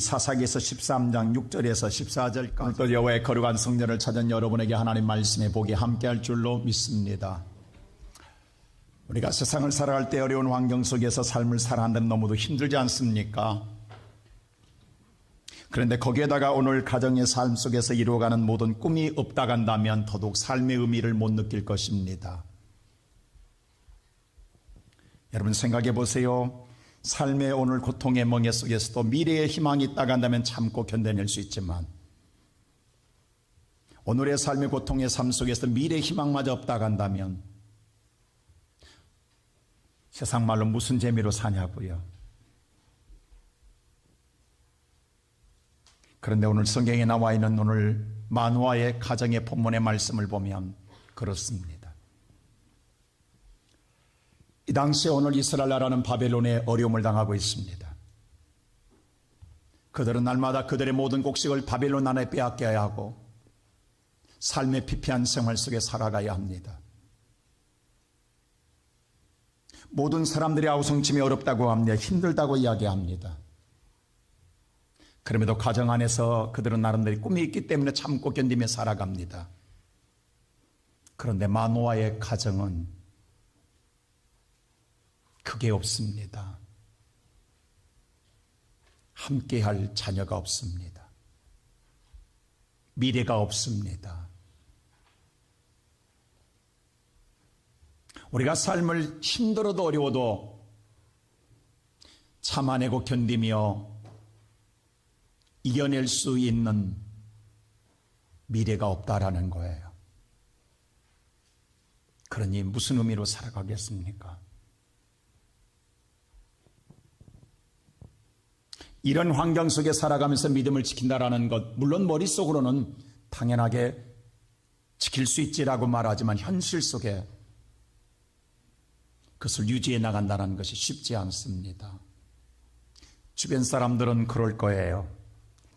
사사기에서 13장 6절에서 14절까지 오늘도 여호와의 거룩한 성전을 찾은 여러분에게 하나님 말씀의 복이 함께할 줄로 믿습니다. 우리가 세상을 살아갈 때 어려운 환경 속에서 삶을 살아가는 데 너무도 힘들지 않습니까? 그런데 거기에다가 오늘 가정의 삶 속에서 이루어가는 모든 꿈이 없다 간다면 더더욱 삶의 의미를 못 느낄 것입니다. 여러분 생각해 보세요. 삶의 오늘 고통의 멍에 속에서도 미래의 희망이 있다 간다면 참고 견뎌낼 수 있지만 오늘의 삶의 고통의 삶 속에서 미래의 희망마저 없다 간다면 세상 말로 무슨 재미로 사냐고요. 그런데 오늘 성경에 나와 있는 오늘 마노아의 가정의 본문의 말씀을 보면 그렇습니다. 이 당시에 오늘 이스라엘 나라는 바벨론의 어려움을 당하고 있습니다. 그들은 날마다 그들의 모든 곡식을 바벨론 나라에 빼앗겨야 하고 삶의 피폐한 생활 속에 살아가야 합니다. 모든 사람들이 아우성침이 어렵다고 합니다. 힘들다고 이야기합니다. 그럼에도 가정 안에서 그들은 나름대로 꿈이 있기 때문에 참고 견디며 살아갑니다. 그런데 마노아의 가정은 그게 없습니다. 함께할 자녀가 없습니다. 미래가 없습니다. 우리가 삶을 힘들어도 어려워도 참아내고 견디며 이겨낼 수 있는 미래가 없다라는 거예요. 그러니 무슨 의미로 살아가겠습니까? 이런 환경 속에 살아가면서 믿음을 지킨다라는 것, 물론 머릿속으로는 당연하게 지킬 수 있지라고 말하지만 현실 속에 그것을 유지해 나간다는 것이 쉽지 않습니다. 주변 사람들은 그럴 거예요.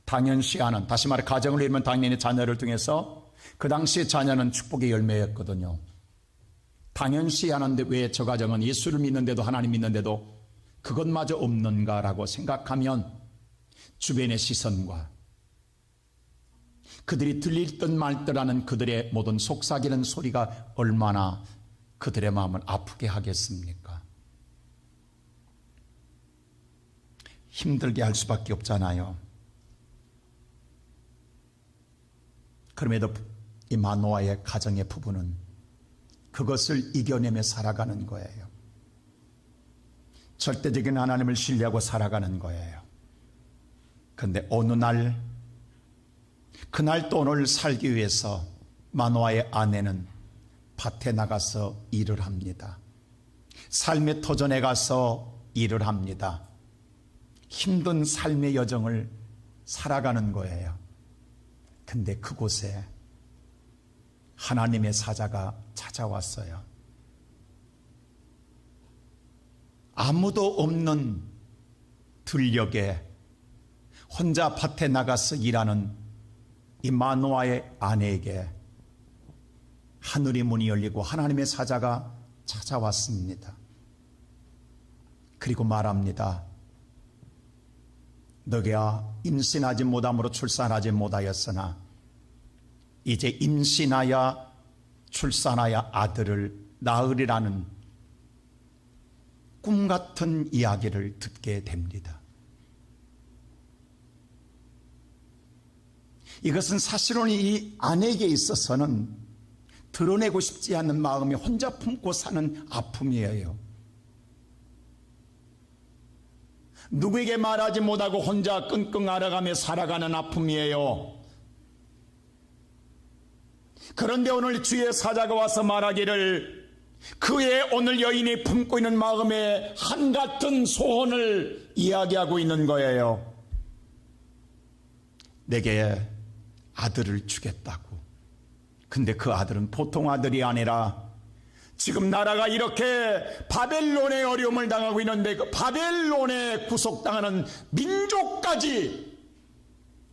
당연시하는, 다시 말해 가정을 이루면 당연히 자녀를 통해서 그 당시에 자녀는 축복의 열매였거든요. 당연시하는데 왜 저 가정은 예수를 믿는데도 하나님 믿는데도 그것마저 없는가라고 생각하면 주변의 시선과 그들이 들릴 듯 말 듯하는 그들의 모든 속삭이는 소리가 얼마나 그들의 마음을 아프게 하겠습니까? 힘들게 할 수밖에 없잖아요. 그럼에도 이 마노아의 가정의 부부는 그것을 이겨내며 살아가는 거예요. 절대적인 하나님을 신뢰하고 살아가는 거예요. 그런데 어느 날, 그날 또 오늘 살기 위해서 마노아의 아내는 밭에 나가서 일을 합니다. 삶의 터전에 가서 일을 합니다. 힘든 삶의 여정을 살아가는 거예요. 근데 그곳에 하나님의 사자가 찾아왔어요. 아무도 없는 들녘에 혼자 밭에 나가서 일하는 이 마노아의 아내에게 하늘의 문이 열리고 하나님의 사자가 찾아왔습니다. 그리고 말합니다. 너가 임신하지 못함으로 출산하지 못하였으나 이제 임신하여 출산하여 아들을 낳으리라는 꿈같은 이야기를 듣게 됩니다. 이것은 사실은 이 아내에게 있어서는 드러내고 싶지 않은 마음이 혼자 품고 사는 아픔이에요. 누구에게 말하지 못하고 혼자 끙끙 앓아가며 살아가는 아픔이에요. 그런데 오늘 주의 사자가 와서 말하기를 그의 오늘 여인이 품고 있는 마음의 한같은 소원을 이야기하고 있는 거예요. 내게 아들을 주겠다고. 근데 그 아들은 보통 아들이 아니라 지금 나라가 이렇게 바벨론의 어려움을 당하고 있는데 그 바벨론에 구속당하는 민족까지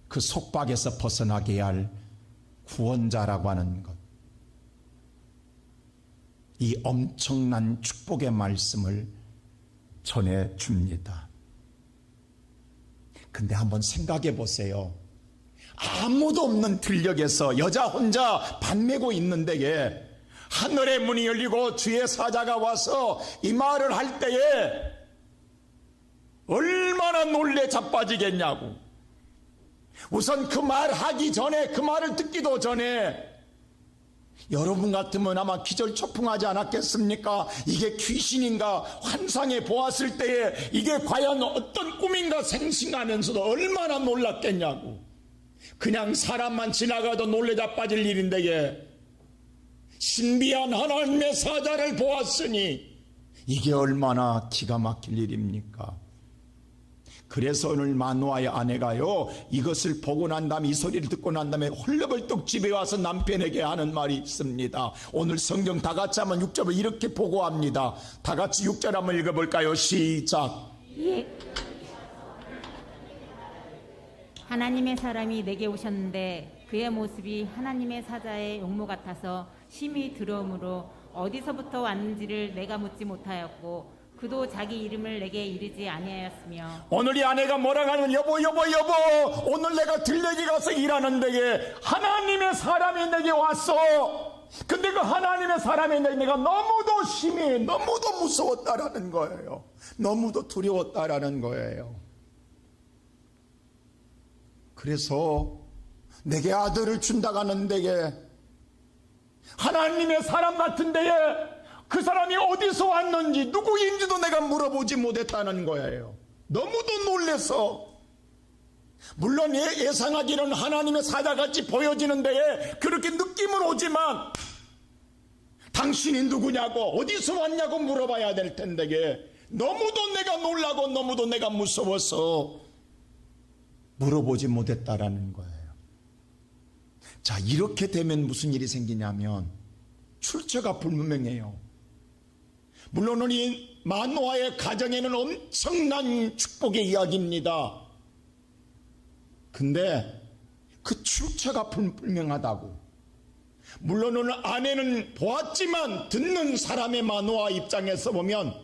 그 속박에서 벗어나게 할 구원자라고 하는 것. 이 엄청난 축복의 말씀을 전해줍니다. 근데 한번 생각해 보세요. 아무도 없는 들녘에서 여자 혼자 밭 메고 있는데 하늘의 문이 열리고 주의 사자가 와서 이 말을 할 때에 얼마나 놀래 자빠지겠냐고. 우선 그 말 하기 전에, 그 말을 듣기도 전에 여러분 같으면 아마 기절초풍하지 않았겠습니까? 이게 귀신인가 환상에 보았을 때에 이게 과연 어떤 꿈인가 생생하면서도 얼마나 놀랐겠냐고. 그냥 사람만 지나가도 놀래 자빠질 일인데 신비한 하나님의 사자를 보았으니 이게 얼마나 기가 막힐 일입니까? 그래서 오늘 마누아의 아내가요, 이것을 보고 난 다음에, 이 소리를 듣고 난 다음에 헐레벌떡 집에 와서 남편에게 하는 말이 있습니다. 오늘 성경 다 같이 한번 6절을 이렇게 보고합니다. 다 같이 6절 한번 읽어볼까요? 시작. 하나님의 사람이 내게 오셨는데 그의 모습이 하나님의 사자의 용모 같아서 심히 두려움으로 어디서부터 왔는지를 내가 묻지 못하였고 그도 자기 이름을 내게 이르지 아니하였으며. 오늘 이 아내가 뭐라고 하냐면, 여보 오늘 내가 들녘에 가서 일하는 데에 하나님의 사람이 내게 왔어. 근데 그 하나님의 사람이 내가 너무도 심히, 너무도 무서웠다라는 거예요. 너무도 두려웠다라는 거예요. 그래서 내게 아들을 준다고 하는 데에 하나님의 사람 같은 데에 그 사람이 어디서 왔는지 누구인지도 내가 물어보지 못했다는 거예요. 너무도 놀래서. 물론 예상하기는 하나님의 사자같이 보여지는 데에 그렇게 느낌은 오지만 당신이 누구냐고 어디서 왔냐고 물어봐야 될 텐데 너무도 내가 놀라고 너무도 내가 무서워서 물어보지 못했다라는 거예요. 자, 이렇게 되면 무슨 일이 생기냐면 출처가 불분명해요. 물론 이 마노아의 가정에는 엄청난 축복의 이야기입니다. 근데 그 출처가 불명하다고. 물론 오늘 아내는 보았지만 듣는 사람의 마노아 입장에서 보면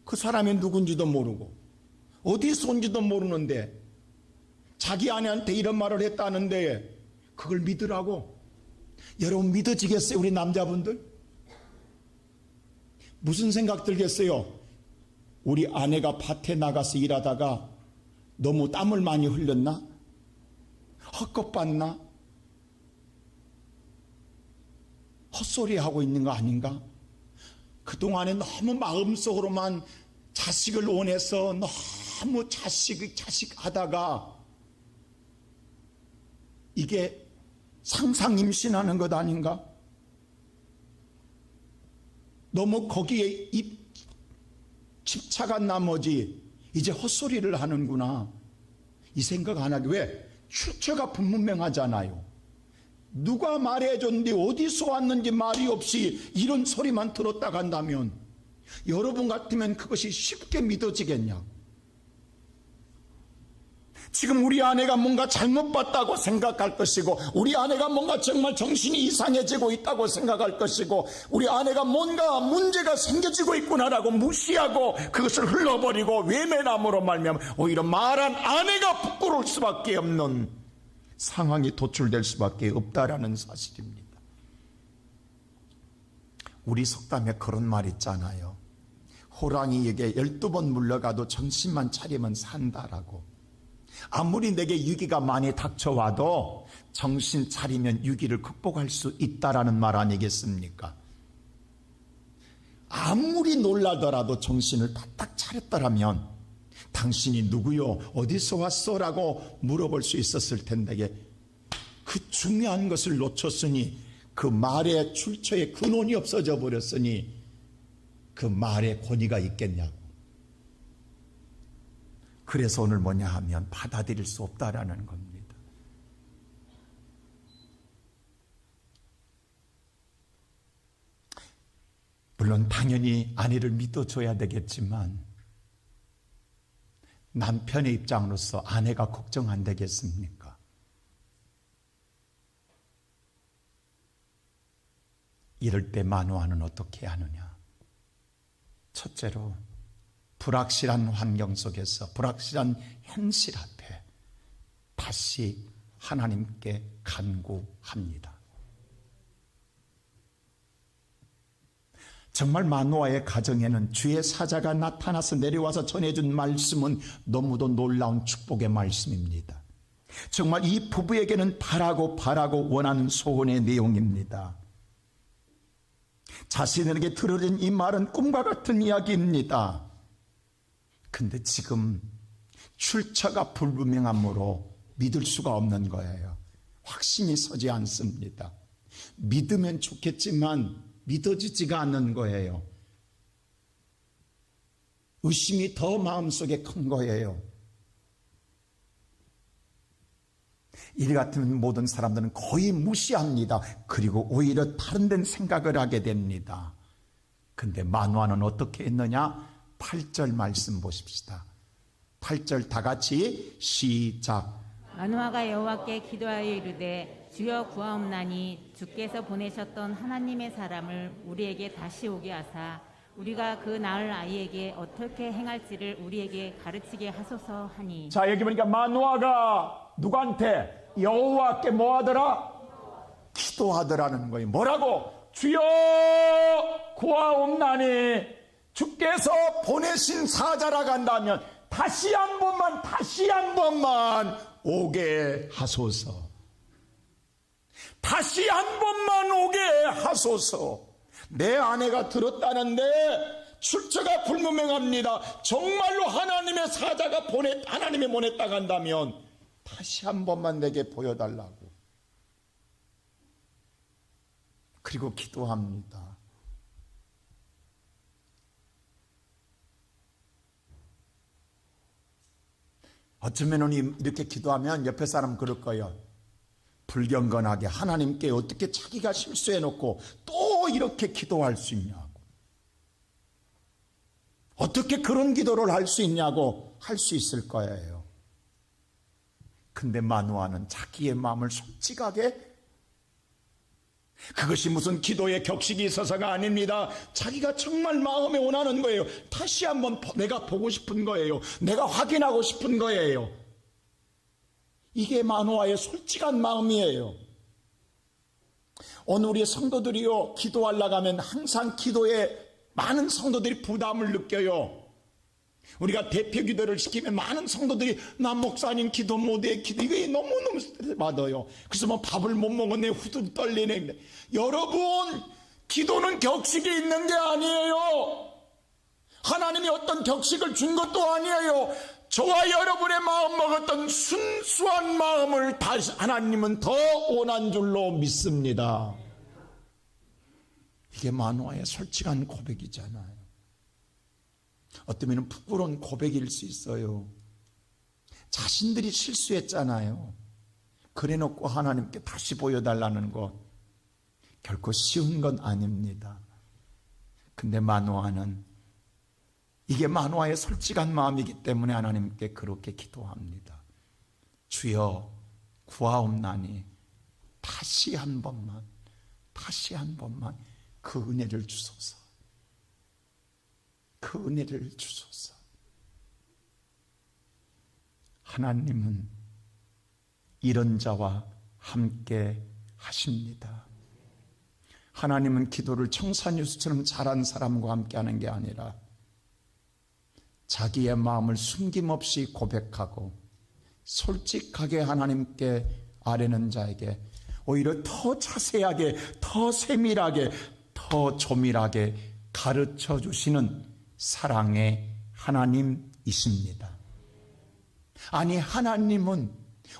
그 사람이 누군지도 모르고 어디서 온지도 모르는데 자기 아내한테 이런 말을 했다는데 그걸 믿으라고. 여러분 믿어지겠어요? 우리 남자분들? 무슨 생각 들겠어요? 우리 아내가 밭에 나가서 일하다가 너무 땀을 많이 흘렸나? 헛것봤나? 헛소리하고 있는 거 아닌가? 그동안에 너무 마음속으로만 자식을 원해서 너무 자식 하다가 이게 상상 임신하는 것 아닌가? 너무 거기에 집착한 나머지 이제 헛소리를 하는구나. 이 생각 안 하게. 왜? 출처가 불분명하잖아요. 누가 말해줬는데 어디서 왔는지 말이 없이 이런 소리만 들었다 간다면 여러분 같으면 그것이 쉽게 믿어지겠냐고. 지금 우리 아내가 뭔가 잘못 봤다고 생각할 것이고 우리 아내가 뭔가 정말 정신이 이상해지고 있다고 생각할 것이고 우리 아내가 뭔가 문제가 생겨지고 있구나라고 무시하고 그것을 흘러버리고 외면함으로 말미암아 오히려 말한 아내가 부끄러울 수밖에 없는 상황이 도출될 수밖에 없다라는 사실입니다. 우리 속담에 그런 말 있잖아요. 호랑이에게 12번 물러가도 정신만 차리면 산다라고. 아무리 내게 위기가 많이 닥쳐와도 정신 차리면 위기를 극복할 수 있다라는 말 아니겠습니까? 아무리 놀라더라도 정신을 바짝 차렸더라면 당신이 누구요? 어디서 왔어? 라고 물어볼 수 있었을 텐데 그 중요한 것을 놓쳤으니 그 말의 출처의 근원이 없어져 버렸으니 그 말에 권위가 있겠냐고. 그래서 오늘 뭐냐 하면 받아들일 수 없다라는 겁니다. 물론 당연히 아내를 믿어줘야 되겠지만 남편의 입장으로서 아내가 걱정 안 되겠습니까? 이럴 때 마누아는 어떻게 하느냐? 첫째로 불확실한 환경 속에서 불확실한 현실 앞에 다시 하나님께 간구합니다. 정말 마노아의 가정에는 주의 사자가 나타나서 내려와서 전해준 말씀은 너무도 놀라운 축복의 말씀입니다. 정말 이 부부에게는 바라고 원하는 소원의 내용입니다. 자신에게 들으린 이 말은 꿈과 같은 이야기입니다. 근데 지금 출처가 불분명함으로 믿을 수가 없는 거예요. 확신이 서지 않습니다. 믿으면 좋겠지만 믿어지지가 않는 거예요. 의심이 더 마음속에 큰 거예요. 이 같은 모든 사람들은 거의 무시합니다. 그리고 오히려 다른 데 생각을 하게 됩니다. 근데 마노아는 어떻게 했느냐? 8절 말씀 보십시다. 8절 다 같이 시작. 마노아가 여호와께 기도하여 이르되 주여 구하옵나니 주께서 보내셨던 하나님의 사람을 우리에게 다시 오게 하사 우리가 그 낳을 아이에게 어떻게 행할지를 우리에게 가르치게 하소서 하니. 자, 여기 보니까 마노아가 누구한테? 여호와께 뭐 하더라? 기도하더라는 거예요. 뭐라고? 주여 구하옵나니 주께서 보내신 사자라 간다면 다시 한 번만 오게 하소서. 다시 한 번만 오게 하소서. 내 아내가 들었다는데 출처가 불분명합니다. 정말로 하나님의 사자가 하나님이 보냈다 간다면 다시 한 번만 내게 보여달라고. 그리고 기도합니다. 어쩌면 이렇게 기도하면 옆에 사람 그럴 거예요. 불경건하게 하나님께 어떻게 자기가 실수해놓고 또 이렇게 기도할 수 있냐고. 어떻게 그런 기도를 할 수 있냐고 할 수 있을 거예요. 근데 마노아는 자기의 마음을 솔직하게, 그것이 무슨 기도의 격식이 있어서가 아닙니다. 자기가 정말 마음에 원하는 거예요. 다시 한번 내가 보고 싶은 거예요. 내가 확인하고 싶은 거예요. 이게 마노아의 솔직한 마음이에요. 오늘 우리 성도들이요, 기도하려고 하면 항상 기도에 많은 성도들이 부담을 느껴요. 우리가 대표 기도를 시키면 많은 성도들이 나 목사님 기도 못해, 이게 너무너무 스트레스 받아요. 그래서 뭐 밥을 못 먹었네, 후들 떨리네. 여러분, 기도는 격식이 있는 게 아니에요. 하나님이 어떤 격식을 준 것도 아니에요. 저와 여러분의 마음 먹었던 순수한 마음을 다시 하나님은 더 원한 줄로 믿습니다. 이게 마노아의 솔직한 고백이잖아요. 어쩌면 부끄러운 고백일 수 있어요. 자신들이 실수했잖아요. 그래놓고 하나님께 다시 보여달라는 것 결코 쉬운 건 아닙니다. 근데 마노아는 이게 마노아의 솔직한 마음이기 때문에 하나님께 그렇게 기도합니다. 주여 구하옵나니 다시 한 번만 그 은혜를 주소서. 그 은혜를 주소서. 하나님은 이런 자와 함께 하십니다. 하나님은 기도를 청산유수처럼 잘한 사람과 함께 하는 게 아니라 자기의 마음을 숨김없이 고백하고 솔직하게 하나님께 아뢰는 자에게 오히려 더 자세하게, 더 세밀하게, 더 조밀하게 가르쳐 주시는 사랑의 하나님이십니다. 아니, 하나님은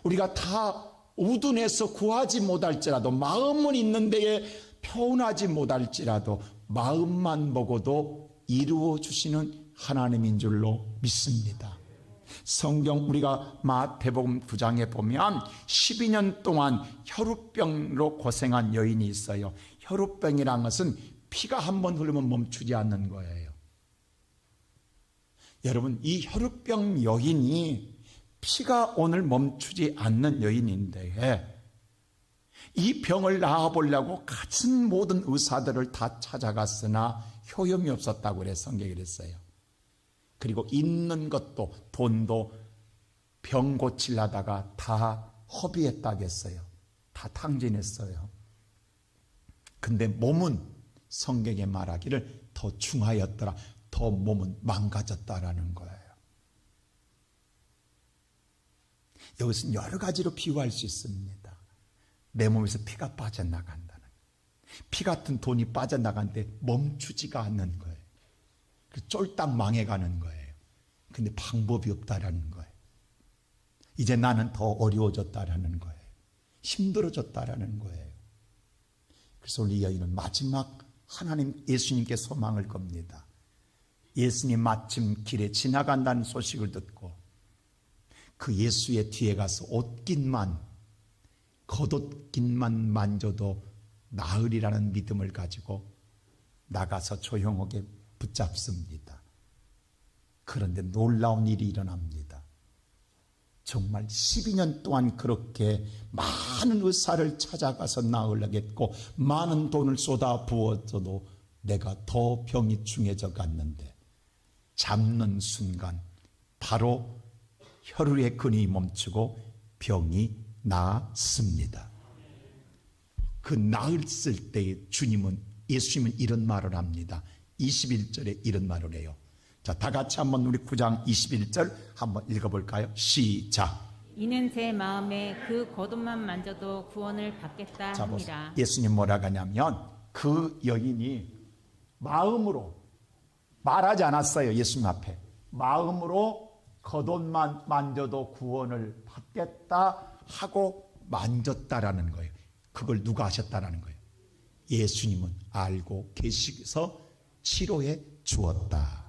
우리가 다 우둔해서 구하지 못할지라도, 마음은 있는 데에 표현하지 못할지라도 마음만 먹어도 이루어 주시는 하나님인 줄로 믿습니다. 성경 우리가 마태복음 9장에 보면 12년 동안 혈우병으로 고생한 여인이 있어요. 혈우병이란 것은 피가 한 번 흐르면 멈추지 않는 거예요. 여러분, 이 혈우병 여인이 피가 오늘 멈추지 않는 여인인데 이 병을 나아보려고 갖은 모든 의사들을 다 찾아갔으나 효용이 없었다고 그래 성경이 그랬어요. 그리고 있는 것도 돈도 병 고치려다가 다 허비했다겠어요. 다 탕진했어요. 근데 몸은 성경에 말하기를 더 중하였더라. 더 몸은 망가졌다라는 거예요. 여기서는 여러 가지로 비유할 수 있습니다. 내 몸에서 피가 빠져나간다는 거예요. 피 같은 돈이 빠져나가는데 멈추지가 않는 거예요. 쫄딱 망해가는 거예요. 근데 방법이 없다라는 거예요. 이제 나는 더 어려워졌다라는 거예요. 힘들어졌다라는 거예요. 그래서 우리 여인은 마지막 하나님 예수님께 소망을 겁니다. 예수님 마침 길에 지나간다는 소식을 듣고 그 예수의 뒤에 가서 겉옷깃만 만져도 나으리라는 믿음을 가지고 나가서 조용하게 붙잡습니다. 그런데 놀라운 일이 일어납니다. 정말 12년 동안 그렇게 많은 의사를 찾아가서 나으려겠고 많은 돈을 쏟아 부어줘도 내가 더 병이 중해져 갔는데 잡는 순간 바로 혈류의 근이 멈추고 병이 나았습니다. 그 나았을 때에 예수님은 이런 말을 합니다. 21절에 이런 말을 해요. 자, 다 같이 한번 우리 9장 21절 한번 읽어볼까요? 시작. 이는 제 마음에 그 겉옷만 만져도 구원을 받겠다 자, 합니다. 예수님 뭐라고 하냐면 그 여인이 마음으로 말하지 않았어요. 예수님 앞에 마음으로 겉옷만 만져도 구원을 받겠다 하고 만졌다라는 거예요. 그걸 누가 하셨다라는 거예요? 예수님은 알고 계시서 치료해 주었다.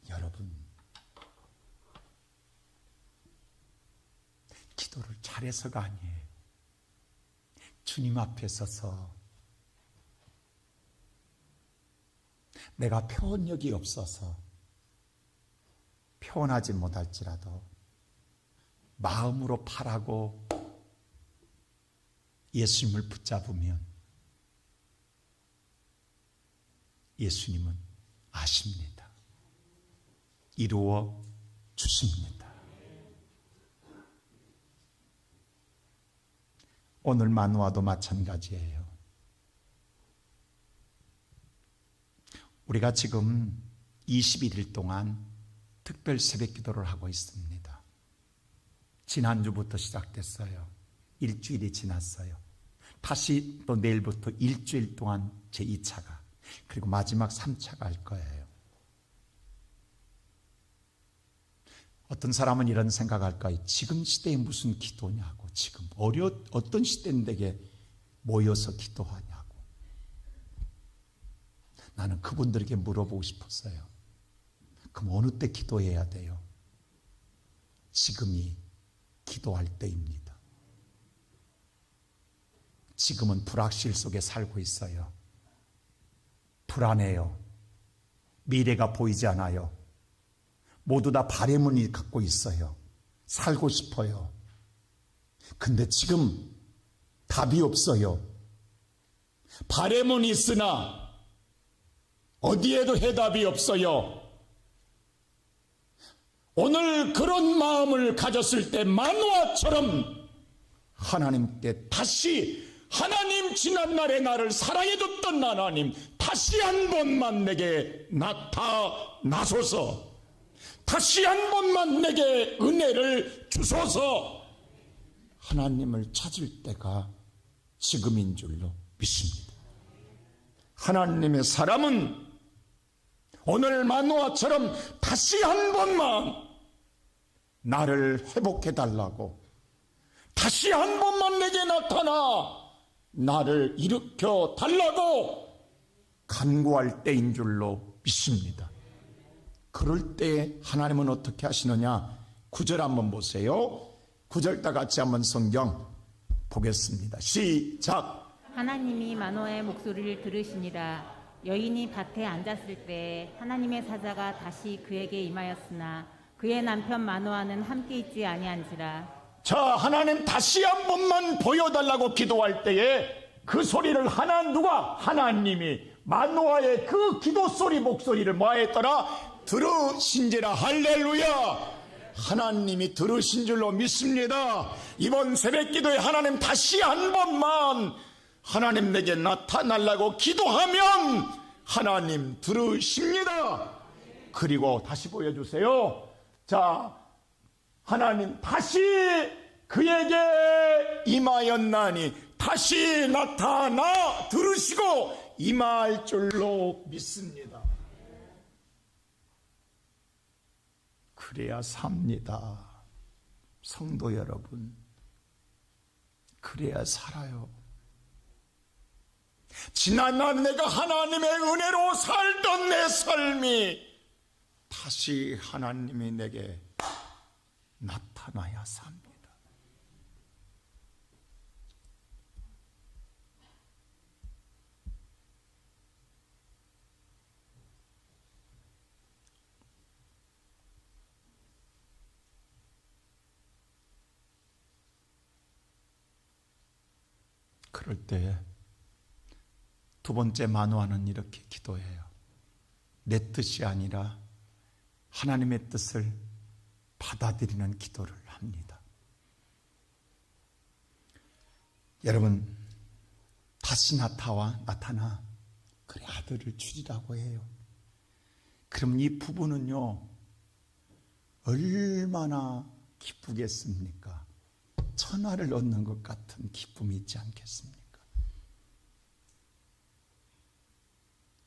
여러분, 기도를 잘해서가 아니에요. 주님 앞에 서서 내가 표현력이 없어서 표현하지 못할지라도 마음으로 바라고 예수님을 붙잡으면 예수님은 아십니다. 이루어 주십니다. 오늘 만화도 마찬가지예요. 우리가 지금 21일 동안 특별 새벽 기도를 하고 있습니다. 지난주부터 시작됐어요. 일주일이 지났어요. 다시 또 내일부터 일주일 동안 제2차가 그리고 마지막 3차가 할 거예요. 어떤 사람은 이런 생각할까요? 지금 시대에 무슨 기도냐고. 지금 어떤 시대인데 모여서 기도하냐고. 나는 그분들에게 물어보고 싶었어요. 그럼 어느 때 기도해야 돼요? 지금이 기도할 때입니다. 지금은 불확실 속에 살고 있어요. 불안해요. 미래가 보이지 않아요. 모두 다 바램을 갖고 있어요. 살고 싶어요. 근데 지금 답이 없어요. 바램은 있으나 어디에도 해답이 없어요. 오늘 그런 마음을 가졌을 때 만화처럼 하나님께 다시 하나님 지난날의 나를 사랑해줬던 하나님 다시 한 번만 내게 나타나소서. 다시 한 번만 내게 은혜를 주소서. 하나님을 찾을 때가 지금인 줄로 믿습니다. 하나님의 사람은 오늘 만화처럼 다시 한 번만 나를 회복해달라고 다시 한 번만 내게 나타나 나를 일으켜 달라고 간구할 때인 줄로 믿습니다. 그럴 때 하나님은 어떻게 하시느냐? 9절 한번 보세요. 9절 다 같이 한번 성경 보겠습니다. 시작. 하나님이 마노아의 목소리를 들으시니라. 여인이 밭에 앉았을 때 하나님의 사자가 다시 그에게 임하였으나 그의 남편 마노아는 함께 있지 아니한지라. 자, 하나님 다시 한 번만 보여달라고 기도할 때에 그 소리를 누가? 하나님이 마노아의 그 기도 소리 목소리를 뭐했더라? 들으신지라. 할렐루야. 하나님이 들으신 줄로 믿습니다. 이번 새벽기도에 하나님 다시 한 번만 하나님 내게 나타나려고 기도하면 하나님 들으십니다. 그리고 다시 보여주세요. 자, 하나님 다시 그에게 임하였나니 다시 나타나 들으시고 임할 줄로 믿습니다. 그래야 삽니다. 성도 여러분, 그래야 살아요. 지난날 내가 하나님의 은혜로 살던 내 삶이 다시 하나님이 내게 나타나야 삽니다. 그럴 때 두 번째 만화는 이렇게 기도해요. 내 뜻이 아니라 하나님의 뜻을 받아들이는 기도를 합니다. 여러분, 다시 나타나 그래 아들을 주리라고 해요. 그럼 이 부부는요 얼마나 기쁘겠습니까? 천하를 얻는 것 같은 기쁨이 있지 않겠습니까?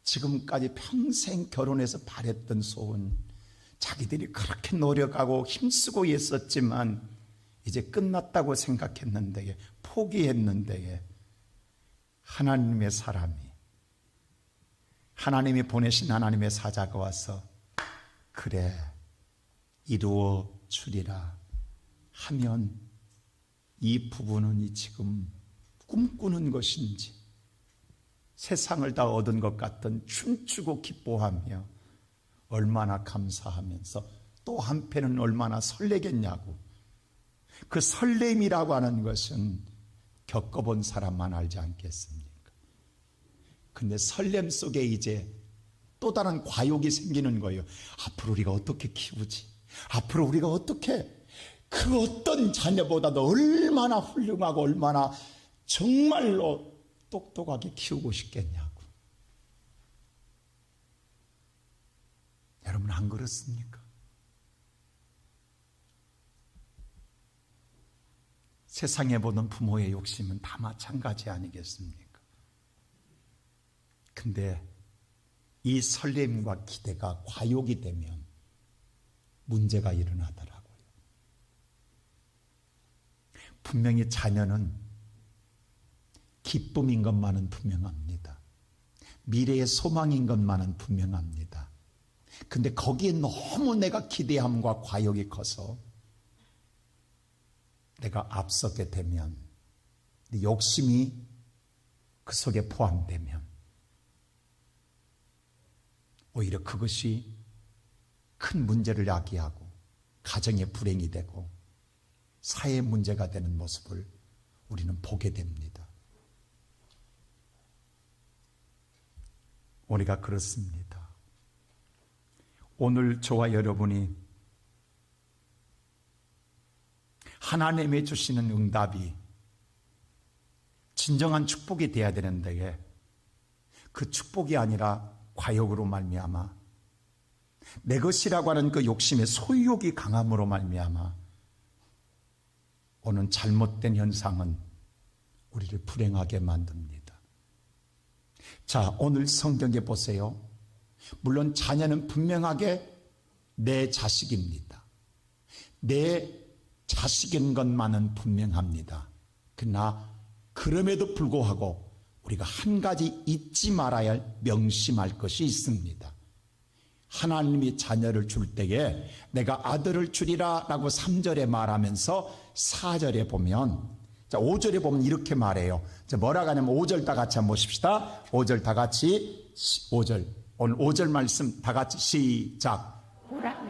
지금까지 평생 결혼해서 바랬던 소원, 자기들이 그렇게 노력하고 힘쓰고 있었지만 이제 끝났다고 생각했는데, 포기했는데 하나님의 사람이, 하나님이 보내신 하나님의 사자가 와서 그래 이루어 주리라 하면 이 부부는 지금 꿈꾸는 것인지 세상을 다 얻은 것 같은 춤추고 기뻐하며 얼마나 감사하면서 또 한편은 얼마나 설레겠냐고. 그 설렘이라고 하는 것은 겪어본 사람만 알지 않겠습니까? 근데 설렘 속에 이제 또 다른 과욕이 생기는 거예요. 앞으로 우리가 어떻게 키우지? 앞으로 우리가 어떻게 그 어떤 자녀보다도 얼마나 훌륭하고 얼마나 정말로 똑똑하게 키우고 싶겠냐고. 여러분 안 그렇습니까? 세상에 보는 부모의 욕심은 다 마찬가지 아니겠습니까? 근데 이 설렘과 기대가 과욕이 되면 문제가 일어나더라고요. 분명히 자녀는 기쁨인 것만은 분명합니다. 미래의 소망인 것만은 분명합니다. 근데 거기에 너무 내가 기대함과 과욕이 커서 내가 앞서게 되면, 욕심이 그 속에 포함되면 오히려 그것이 큰 문제를 야기하고 가정의 불행이 되고 사회의 문제가 되는 모습을 우리는 보게 됩니다. 우리가 그렇습니다. 오늘 저와 여러분이 하나님이 주시는 응답이 진정한 축복이 되어야 되는데 그 축복이 아니라 과욕으로 말미암아 내 것이라고 하는 그 욕심의 소유욕이 강함으로 말미암아 오는 잘못된 현상은 우리를 불행하게 만듭니다. 자, 오늘 성경에 보세요. 물론 자녀는 분명하게 내 자식입니다. 내 자식인 것만은 분명합니다. 그러나 그럼에도 불구하고 우리가 한 가지 잊지 말아야 할, 명심할 것이 있습니다. 하나님이 자녀를 줄 때에 내가 아들을 주리라 라고 3절에 말하면서 4절에 보면, 자 5절에 보면 이렇게 말해요. 자, 뭐라고 하냐면 5절 다 같이 한번 보십시다. 5절 다 같이, 5절 오늘 5절 말씀 다 같이 시작. 보라,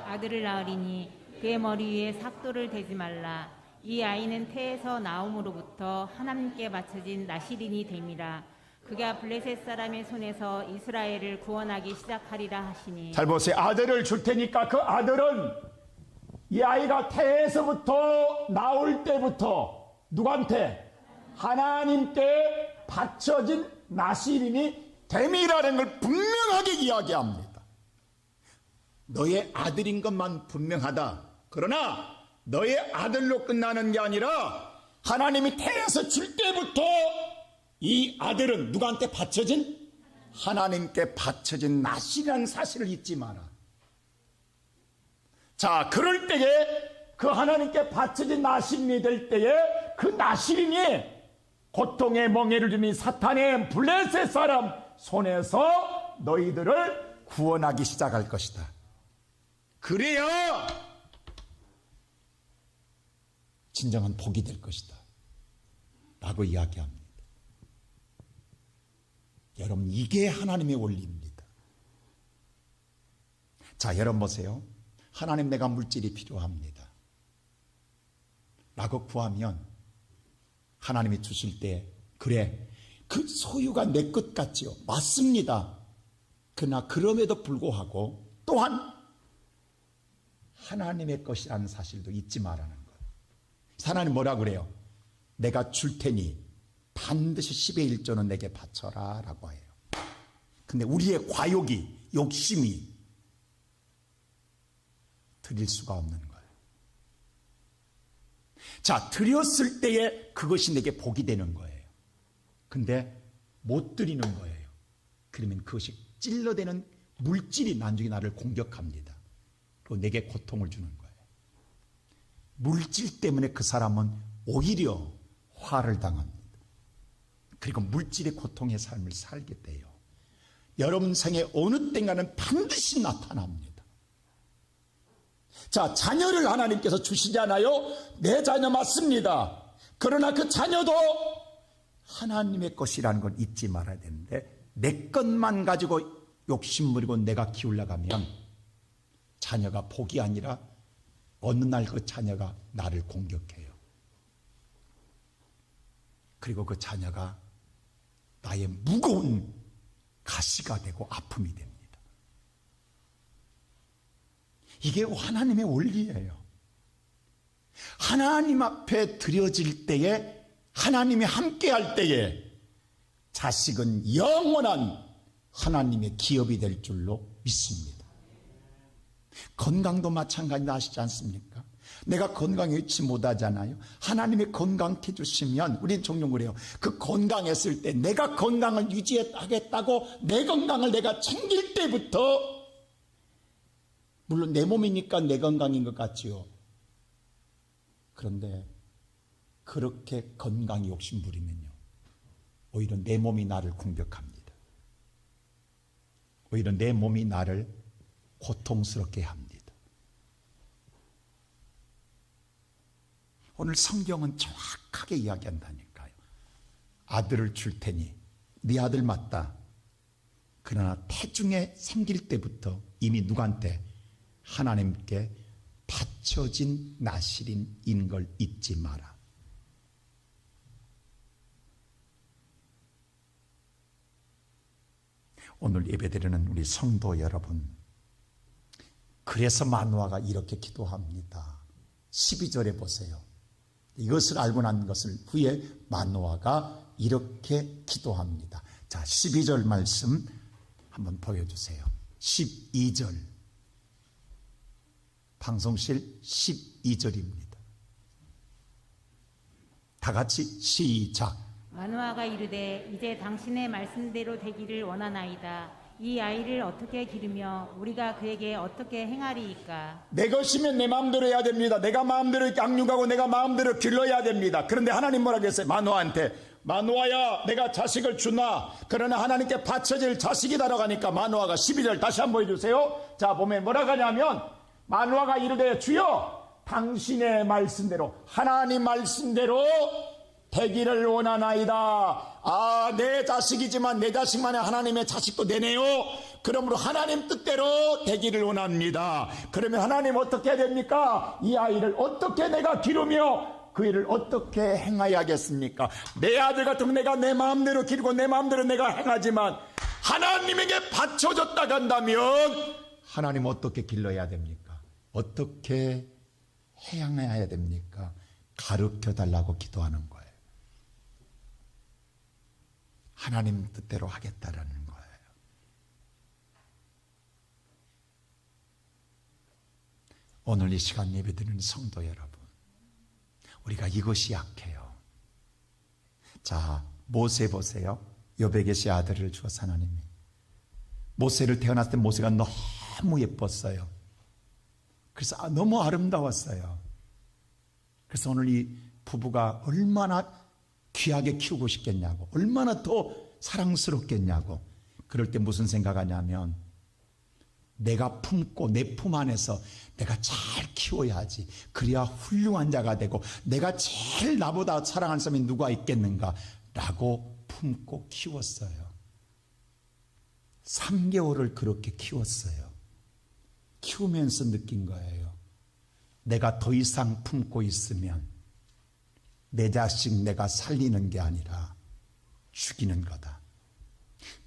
아들을 낳으리니 그의 머리 위에 삭도를 대지 말라. 이 아이는 태에서 나옴으로부터 하나님께 바쳐진 나시린이 됨이라. 그가 블레셋 사람의 손에서 이스라엘을 구원하기 시작하리라 하시니. 잘 보세요. 아들을 줄 테니까 그 아들은 이 아이가 태에서부터 나올 때부터 누구한테? 하나님께 바쳐진 나시린이 됨이라는 걸 분명하게 이야기합니다. 너의 아들인 것만 분명하다. 그러나 너의 아들로 끝나는 게 아니라 하나님이 태에서 줄 때부터 이 아들은 누구한테 바쳐진? 하나님께 바쳐진 나시라는 사실을 잊지 마라. 자, 그럴 때에 그 하나님께 바쳐진 나시린이 될 때에 그 나시린이 고통의 멍에를 주니 사탄의 블레셋 사람 손에서 너희들을 구원하기 시작할 것이다. 그래야 진정한 복이 될 것이다 라고 이야기합니다. 여러분, 이게 하나님의 원리입니다. 자, 여러분 보세요. 하나님, 내가 물질이 필요합니다 라고 구하면 하나님이 주실 때, 그래, 그 소유가 내 것 같지요. 맞습니다. 그러나 그럼에도 불구하고 또한 하나님의 것이라는 사실도 잊지 말라는 거예요. 하나님 뭐라 그래요? 내가 줄 테니 반드시 10의 1조는 내게 바쳐라 라고 해요. 근데 우리의 과욕이, 욕심이 드릴 수가 없는 거예요. 자, 드렸을 때에 그것이 내게 복이 되는 거예요. 근데 못 드리는 거예요. 그러면 그것이 찔러대는 물질이 나중에 나를 공격합니다. 그리고 내게 고통을 주는 거예요. 물질 때문에 그 사람은 오히려 화를 당합니다. 그리고 물질의 고통의 삶을 살게 돼요. 여러분 생에 어느 때인가는 반드시 나타납니다. 자, 자녀를 하나님께서 주시잖아요. 내 자녀 맞습니다. 그러나 그 자녀도 하나님의 것이라는 걸 잊지 말아야 되는데, 내 것만 가지고 욕심부리고 내가 기울여가면 자녀가 복이 아니라 어느 날 그 자녀가 나를 공격해요. 그리고 그 자녀가 나의 무거운 가시가 되고 아픔이 됩니다. 이게 하나님의 원리예요. 하나님 앞에 드려질 때에, 하나님이 함께 할 때에 자식은 영원한 하나님의 기업이 될 줄로 믿습니다. 건강도 마찬가지다 아시지 않습니까? 내가 건강하지 못하잖아요. 하나님이 건강케 주시면 우리는 종종 그래요. 그 건강했을 때 내가 건강을 유지하겠다고 내 건강을 내가 챙길 때부터, 물론 내 몸이니까 내 건강인 것 같지요. 그런데 그렇게 건강에 욕심 부리면요, 오히려 내 몸이 나를 공격합니다. 오히려 내 몸이 나를 고통스럽게 합니다. 오늘 성경은 정확하게 이야기한다니까요. 아들을 줄 테니, 네 아들 맞다. 그러나 태중에 생길 때부터 이미 누구한테? 하나님께 바쳐진 나실인인 걸 잊지 마라. 오늘 예배드리는 우리 성도 여러분, 그래서 마노아가 이렇게 기도합니다. 12절에 보세요. 이것을 알고 난 것을 후에 마노아가 이렇게 기도합니다. 자, 12절 말씀 한번 보여주세요. 12절, 방송실 12절입니다. 다 같이 시작. 마노아가 이르되 이제 당신의 말씀대로 되기를 원하나이다. 이 아이를 어떻게 기르며 우리가 그에게 어떻게 행하리이까? 내 것이면 내 마음대로 해야 됩니다. 내가 마음대로 양육하고 내가 마음대로 길러야 됩니다. 그런데 하나님 뭐라고 했어요? 마노아한테, 마노아야 내가 자식을 주나, 그러나 하나님께 바쳐질 자식이다라고 하니까 마노아가 12절 다시 한번 보여주세요. 자, 보면 뭐라고 하냐면, 마노아가 이르되 주여 당신의 말씀대로, 하나님 말씀대로 되기를 원하나이다. 아, 내 자식이지만 내 자식만의 하나님의 자식도 되네요. 그러므로 하나님 뜻대로 되기를 원합니다. 그러면 하나님 어떻게 해야 됩니까? 이 아이를 어떻게 내가 기르며 그 일을 어떻게 행하야겠습니까? 내 아들 같은 거 내가 내 마음대로 기르고 내 마음대로 내가 행하지만 하나님에게 바쳐졌다 간다면 하나님 어떻게 길러야 됩니까? 어떻게 행해야 됩니까? 가르쳐 달라고 기도하는 거예요. 하나님 뜻대로 하겠다라는 거예요. 오늘 이 시간 예배드리는 성도 여러분, 우리가 이것이 약해요. 자, 모세 보세요. 여백의 아들을 주어서 하나님이 모세를 태어났을 때 모세가 너무 예뻤어요. 그래서 너무 아름다웠어요. 그래서 오늘 이 부부가 얼마나 귀하게 키우고 싶겠냐고, 얼마나 더 사랑스럽겠냐고. 그럴 때 무슨 생각하냐면 내가 품고 내 품 안에서 내가 잘 키워야지, 그래야 훌륭한 자가 되고 내가 제일 나보다 사랑하는 사람이 누가 있겠는가 라고 품고 키웠어요. 3개월을 그렇게 키웠어요. 키우면서 느낀 거예요. 내가 더 이상 품고 있으면 내 자식 내가 살리는 게 아니라 죽이는 거다.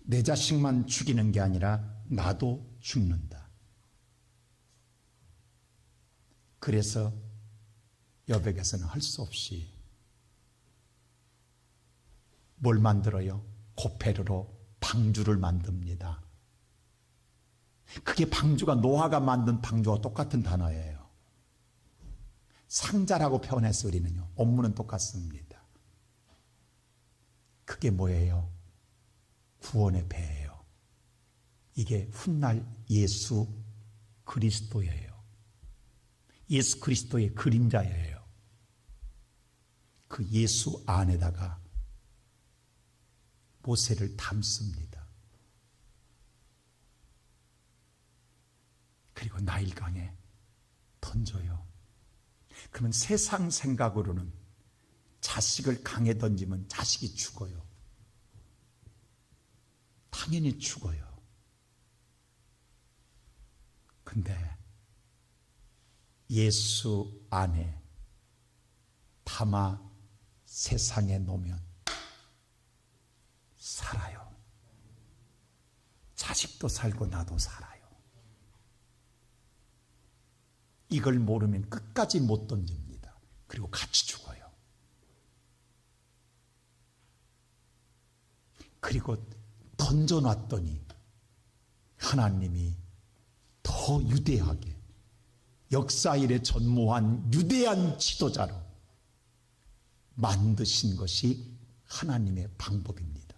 내 자식만 죽이는 게 아니라 나도 죽는다. 그래서 여백에서는 할 수 없이 뭘 만들어요? 고페르로 방주를 만듭니다. 그게 방주가 노아가 만든 방주와 똑같은 단어예요. 상자라고 표현해서 우리는요. 원문은 똑같습니다. 그게 뭐예요? 구원의 배예요. 이게 훗날 예수 그리스도예요. 예수 그리스도의 그림자예요. 그 예수 안에다가 모세를 담습니다. 그리고 나일강에 던져요. 그러면 세상 생각으로는 자식을 강에 던지면 자식이 죽어요. 당연히 죽어요. 근데 예수 안에 담아 세상에 놓으면 살아요. 자식도 살고 나도 살아요. 이걸 모르면 끝까지 못 던집니다. 그리고 같이 죽어요. 그리고 던져놨더니 하나님이 더 유대하게 역사 일에 전무한 유대한 지도자로 만드신 것이 하나님의 방법입니다.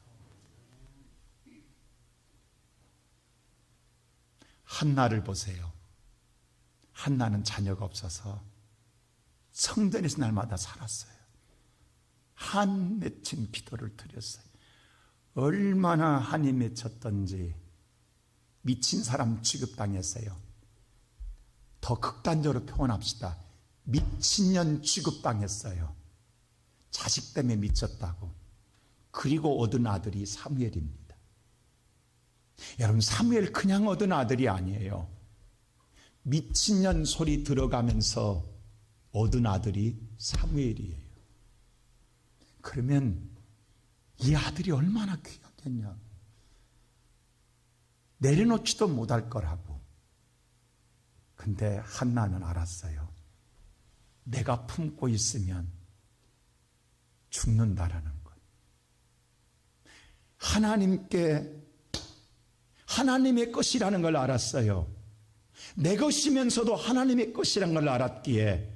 한나를 보세요. 한나는 자녀가 없어서 성전에서 날마다 살았어요. 한 맺힌 기도를 드렸어요. 얼마나 한이 맺혔던지 미친 사람 취급당했어요. 더 극단적으로 표현합시다. 미친년 취급당했어요. 자식 때문에 미쳤다고. 그리고 얻은 아들이 사무엘입니다. 여러분, 사무엘 그냥 얻은 아들이 아니에요. 미친년 소리 들어가면서 얻은 아들이 사무엘이에요. 그러면 이 아들이 얼마나 귀하겠냐. 내려놓지도 못할 거라고. 근데 한나는 알았어요. 내가 품고 있으면 죽는다라는 것. 하나님의 것이라는 걸 알았어요. 내 것이면서도 하나님의 것이라는 걸 알았기에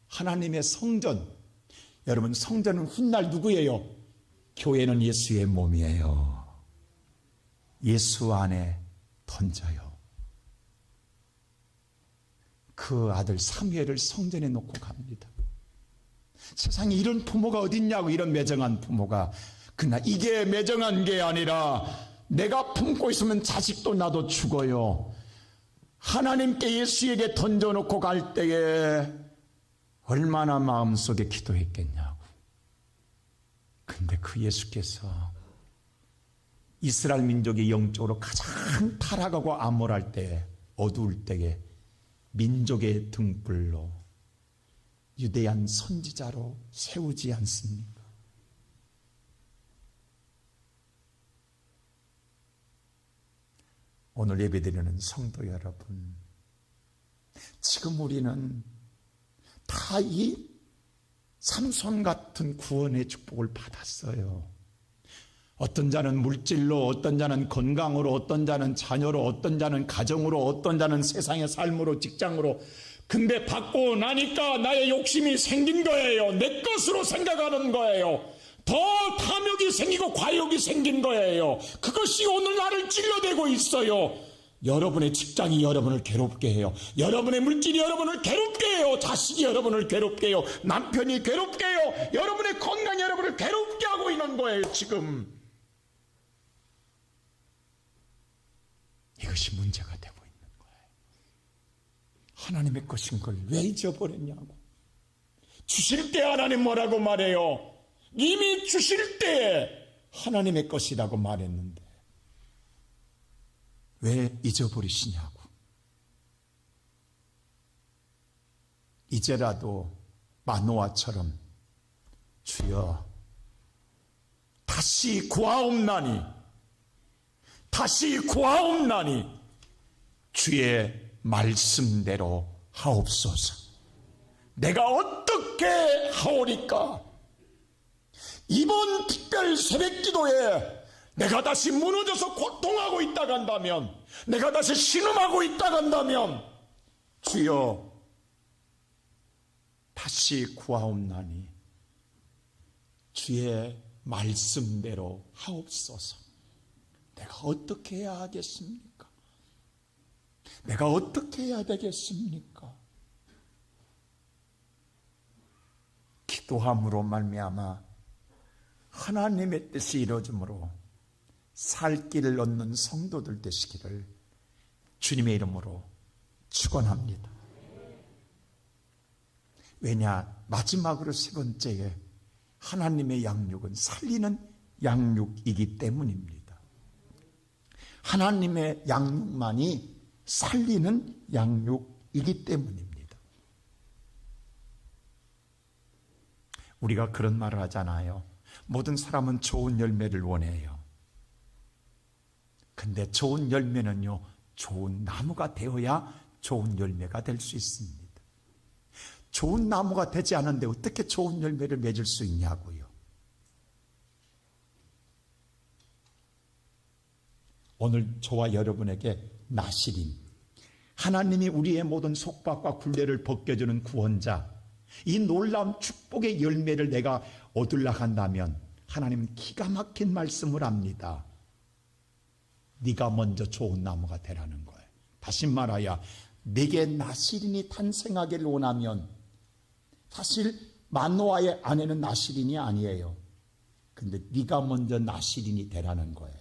하나님의 성전, 여러분 성전은 훗날 누구예요? 교회는 예수의 몸이에요. 예수 안에 던져요. 그 아들 사무엘을 성전에 놓고 갑니다. 세상에 이런 부모가 어딨냐고, 이런 매정한 부모가. 그러나 이게 매정한 게 아니라 내가 품고 있으면 자식도 나도 죽어요. 하나님께 예수에게 던져놓고 갈 때에 얼마나 마음속에 기도했겠냐고. 근데 그 예수께서 이스라엘 민족이 영적으로 가장 타락하고 암울할 때, 어두울 때에 민족의 등불로 위대한 선지자로 세우지 않습니까? 오늘 예배드리는 성도 여러분, 지금 우리는 다 이 삼손 같은 구원의 축복을 받았어요. 어떤 자는 물질로, 어떤 자는 건강으로, 어떤 자는 자녀로, 어떤 자는 가정으로, 어떤 자는 세상의 삶으로, 직장으로. 근데 받고 나니까 나의 욕심이 생긴 거예요. 내 것으로 생각하는 거예요. 더 탐욕이 생기고 과욕이 생긴 거예요. 그것이 오늘 나를 찔러대고 있어요. 여러분의 직장이 여러분을 괴롭게 해요. 여러분의 물질이 여러분을 괴롭게 해요. 자식이 여러분을 괴롭게 해요. 남편이 괴롭게 해요. 여러분의 건강이 여러분을 괴롭게 하고 있는 거예요. 지금 이것이 문제가 되고 있는 거예요. 하나님의 것인 걸 왜 잊어버렸냐고. 주실 때 하나님 뭐라고 말해요? 이미 주실 때 하나님의 것이라고 말했는데 왜 잊어버리시냐고. 이제라도 마노아처럼 주여 다시 구하옵나니, 다시 구하옵나니 주의 말씀대로 하옵소서. 내가 어떻게 하오리까? 이번 특별 새벽기도에 내가 다시 무너져서 고통하고 있다가 한다면, 내가 다시 신음하고 있다가 한다면 주여 다시 구하옵나니 주의 말씀대로 하옵소서. 내가 어떻게 해야 하겠습니까? 내가 어떻게 해야 되겠습니까? 기도함으로 말미암아 하나님의 뜻이 이루어짐으로 살 길을 얻는 성도들 되시기를 주님의 이름으로 축원합니다. 왜냐, 마지막으로 세 번째에 하나님의 양육은 살리는 양육이기 때문입니다. 하나님의 양육만이 살리는 양육이기 때문입니다. 우리가 그런 말을 하잖아요. 모든 사람은 좋은 열매를 원해요. 근데 좋은 열매는요, 좋은 나무가 되어야 좋은 열매가 될 수 있습니다. 좋은 나무가 되지 않은데 어떻게 좋은 열매를 맺을 수 있냐고요. 오늘 저와 여러분에게 나시린, 하나님이 우리의 모든 속박과 굴레를 벗겨주는 구원자, 이 놀라운 축복의 열매를 내가 얻으려고 한다면 하나님은 기가 막힌 말씀을 합니다. 네가 먼저 좋은 나무가 되라는 거예요. 다시 말하여 내게 나시린이 탄생하기를 원하면, 사실 마노아의 아내는 나시린이 아니에요. 근데 네가 먼저 나시린이 되라는 거예요.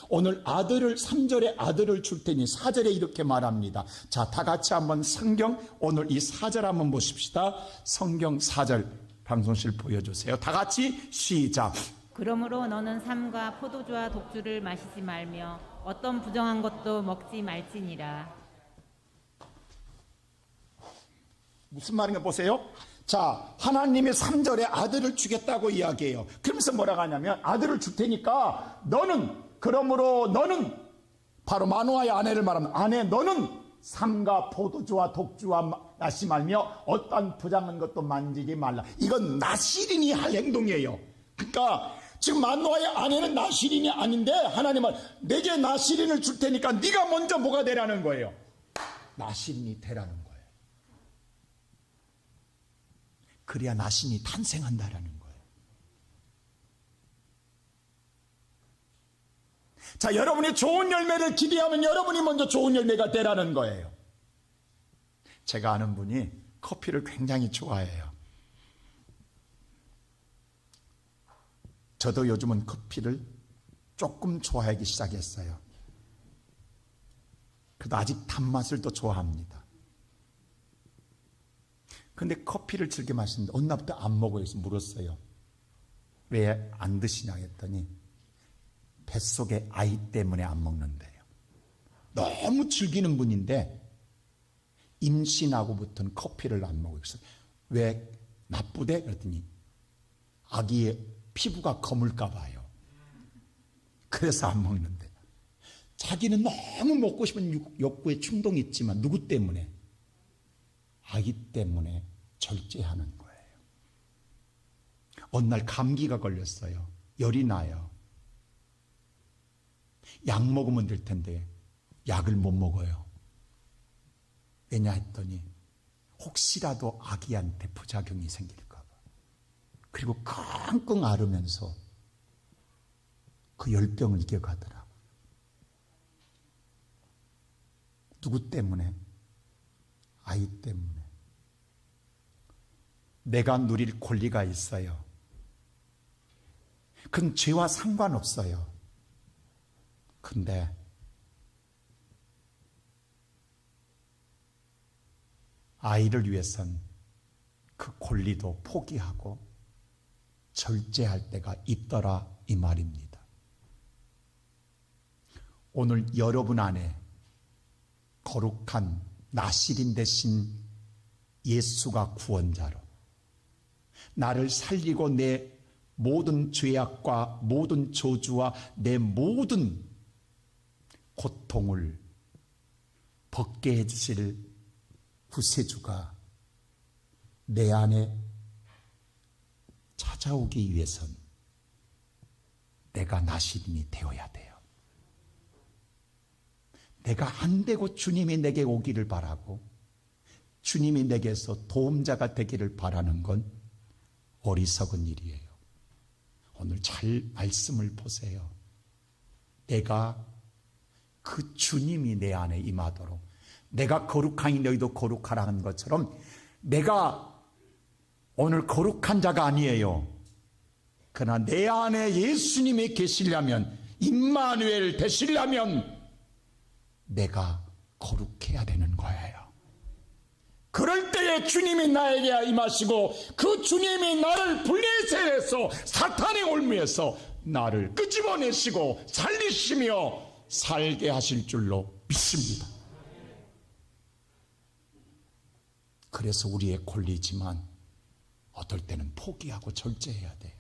오늘 아들을, 3절에 아들을 줄 테니 4절에 이렇게 말합니다. 자, 다 같이 한번 성경, 오늘 이 4절 한번 보십시다. 성경 4절 방송실 보여주세요. 다 같이 시작. 그러므로 너는 삼과 포도주와 독주를 마시지 말며 어떤 부정한 것도 먹지 말지니라. 무슨 말인가 보세요. 자, 하나님이 3절에 아들을 주겠다고 이야기해요. 그러면서 뭐라고 하냐면 아들을 줄 테니까 너는, 그러므로 너는, 바로 마노아의 아내를 말하면, 아내 너는 삼가 포도주와 독주와 마시지 말며 어떤 부정한 것도 만지지 말라. 이건 나시린이 할 행동이에요. 그러니까 지금 마노아의 아내는 나시린이 아닌데 하나님은 내게 나시린을 줄 테니까 네가 먼저 뭐가 되라는 거예요? 나시린이 되라는 거예요. 그래야 나시린이 탄생한다라는 거예요. 자, 여러분이 좋은 열매를 기대하면 여러분이 먼저 좋은 열매가 되라는 거예요. 제가 아는 분이 커피를 굉장히 좋아해요. 저도 요즘은 커피를 조금 좋아하기 시작했어요. 그래도 아직 단맛을 더 좋아합니다. 근데 커피를 즐겨 마시는데 어느 날부터 안 먹어요. 해서 물었어요. 왜 안 드시냐 했더니 뱃속에 아이 때문에 안 먹는데요. 너무 즐기는 분인데 임신하고부터는 커피를 안 먹어요. 그래서 왜 나쁘대? 그랬더니 아기의 피부가 검을까 봐요. 그래서 안 먹는데. 자기는 너무 먹고 싶은 욕구에 충동이 있지만 누구 때문에? 아기 때문에 절제하는 거예요. 어느 날 감기가 걸렸어요. 열이 나요. 약 먹으면 될 텐데 약을 못 먹어요. 왜냐 했더니 혹시라도 아기한테 부작용이 생길까 봐. 그리고 끙끙 앓으면서 그 열병을 이겨가더라. 누구 때문에? 아이 때문에. 내가 누릴 권리가 있어요. 그건 죄와 상관없어요. 근데 아이를 위해선 그 권리도 포기하고 절제할 때가 있더라 이 말입니다. 오늘 여러분 안에 거룩한 나시린 대신 예수가 구원자로 나를 살리고 내 모든 죄악과 모든 저주와 내 모든 고통을 벗게 해주실 구세주가 내 안에 찾아오기 위해선 내가 나시린이 되어야 돼요. 내가 안 되고 주님이 내게 오기를 바라고 주님이 내게서 도움자가 되기를 바라는 건 어리석은 일이에요. 오늘 잘 말씀을 보세요. 내가 그 주님이 내 안에 임하도록 내가 거룩하니 너희도 거룩하라 한 것처럼 내가 오늘 거룩한 자가 아니에요. 그러나 내 안에 예수님이 계시려면 임마누엘 되시려면 내가 거룩해야 되는 거예요. 그럴 때에 주님이 나에게 임하시고 그 주님이 나를 블레셋에서 사탄의 올무에서 나를 끄집어내시고 살리시며 살게 하실 줄로 믿습니다. 그래서 우리의 권리지만 어떨 때는 포기하고 절제해야 돼요.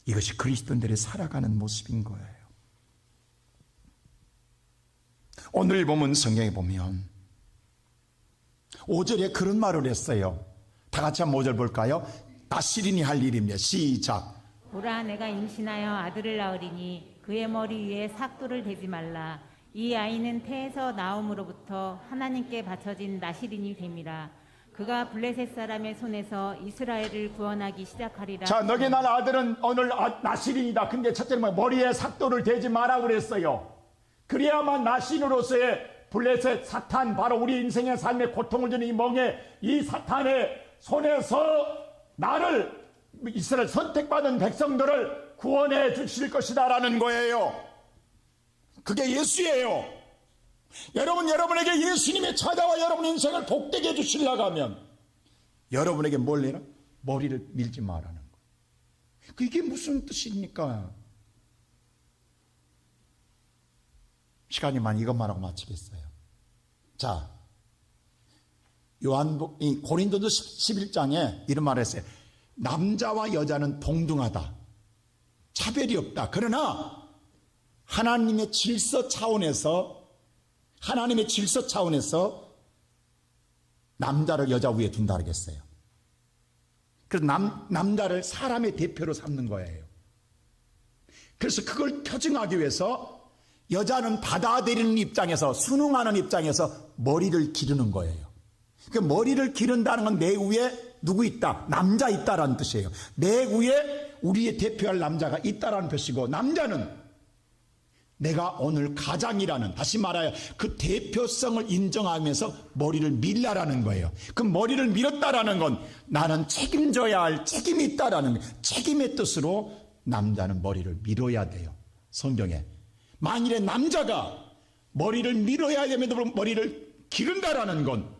이것이 그리스도인들이 살아가는 모습인 거예요. 오늘 보면 성경에 보면 5절에 그런 말을 했어요. 다 같이 한번 5절 볼까요? 나시린이 할 일입니다. 시작. 보라 내가 임신하여 아들을 낳으리니 그의 머리 위에 삭도를 대지 말라. 이 아이는 태에서 나옴으로부터 하나님께 바쳐진 나시린이 됨이라. 그가 블레셋 사람의 손에서 이스라엘을 구원하기 시작하리라. 자, 너게 난 아들은 오늘 나시린이다. 근데 첫째는 머리에 삭도를 대지 마라 그랬어요. 그래야만 나시린으로서의 블레셋 사탄, 바로 우리 인생의 삶의 고통을 주는 이 멍에 이 사탄의 손에서 나를 이스라엘 선택받은 백성들을 구원해 주실 것이다라는 거예요. 그게 예수예요. 여러분에게 예수님이 찾아와 여러분 인생을 복되게 해주시려고 하면 여러분에게 뭘 해라? 머리를 밀지 말라는 거예요. 그게 무슨 뜻입니까? 시간이 많이 이것만 하고 마치겠어요. 자, 고린도서 11장에 이런 말을 했어요. 남자와 여자는 동등하다. 차별이 없다. 그러나 하나님의 질서 차원에서 남자를 여자 위에 둔다 그러겠어요. 그래서 남자를 사람의 대표로 삼는 거예요. 그래서 그걸 표징하기 위해서 여자는 받아들이는 입장에서, 순응하는 입장에서 머리를 기르는 거예요. 그 머리를 기른다는 건 내 위에 누구 있다? 남자 있다라는 뜻이에요. 내 위에 우리의 대표할 남자가 있다라는 뜻이고, 남자는 내가 오늘 가장이라는, 다시 말하여 그 대표성을 인정하면서 머리를 밀라라는 거예요. 그 머리를 밀었다라는 건 나는 책임져야 할 책임이 있다라는 거예요. 책임의 뜻으로 남자는 머리를 밀어야 돼요. 성경에. 만일에 남자가 머리를 밀어야 됨에도 불구하고 머리를 기른다라는 건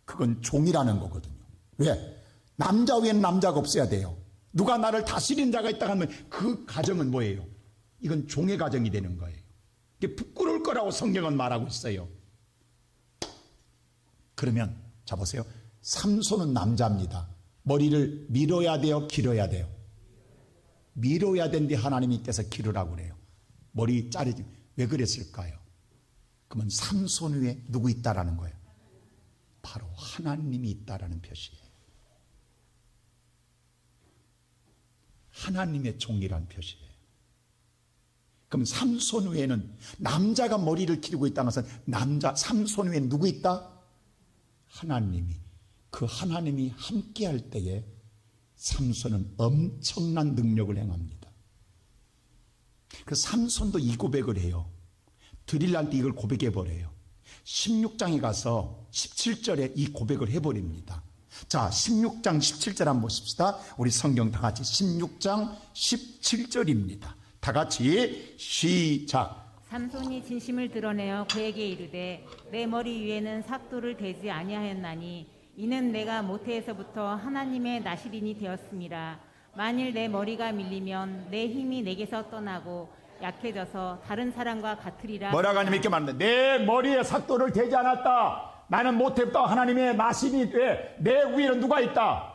그건 종이라는 거거든요. 왜? 남자 위에는 남자가 없어야 돼요. 누가 나를 다스리는 자가 있다 하면 그 가정은 뭐예요? 이건 종의 가정이 되는 거예요. 그게 부끄러울 거라고 성경은 말하고 있어요. 그러면 자 보세요. 삼손은 남자입니다. 머리를 밀어야 돼요? 길어야 돼요? 밀어야 되는데 하나님께서 기르라고 그래요. 머리 자르지. 왜 그랬을까요? 그러면 삼손 위에 누구 있다라는 거예요? 바로 하나님이 있다라는 표시예요. 하나님의 종이란 표시예요. 그럼 삼손 위에는 남자가 머리를 기르고 있다는 것은 삼손 위에 누구 있다? 하나님이. 그 하나님이 함께할 때에 삼손은 엄청난 능력을 행합니다. 그 삼손도 이 고백을 해요. 드릴라한테 이걸 고백해버려요. 16장에 가서 17절에 이 고백을 해버립니다. 자, 16장 17절 한번 보십시다. 우리 성경 다 같이 16장 17절입니다. 다 같이 시작. 삼손이 진심을 드러내어 그에게 이르되 내 머리 위에는 삭도를 대지 아니하였나니 이는 내가 모태에서부터 하나님의 나시린이 되었음이라. 만일 내 머리가 밀리면 내 힘이 내게서 떠나고 약해져서 다른 사람과 같으리라. 뭐라고 하나님 이렇게 말하는데 내 머리에 삭도를 대지 않았다. 나는 모태부터 하나님의 나시린이 돼. 내 위에는 누가 있다?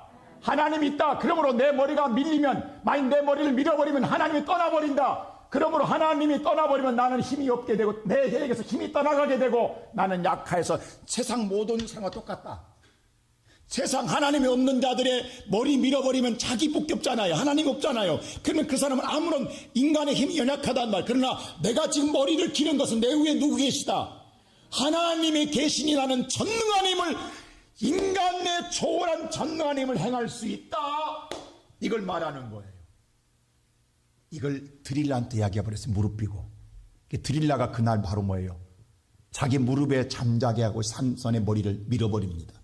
하나님이 있다. 그러므로 내 머리가 밀리면, 만약 내 머리를 밀어버리면 하나님이 떠나버린다. 그러므로 하나님이 떠나버리면 나는 힘이 없게 되고 내게서 힘이 떠나가게 되고 나는 약해서 세상 모든 사람과 똑같다. 세상 하나님이 없는 자들의 머리 밀어버리면 자기밖에 없잖아요. 하나님 없잖아요. 그러면 그 사람은 아무런 인간의 힘이 연약하단 말. 그러나 내가 지금 머리를 기른 것은 내 위에 누구 계시다? 하나님이 계시니라는 전능한 힘을, 인간의 초월한 전능한 힘을 행할 수 있다. 이걸 말하는 거예요. 이걸 드릴라한테 이야기해버렸어요. 무릎 삐고. 드릴라가 그날 바로 뭐예요? 자기 무릎에 잠자게 하고 삼손의 머리를 밀어버립니다.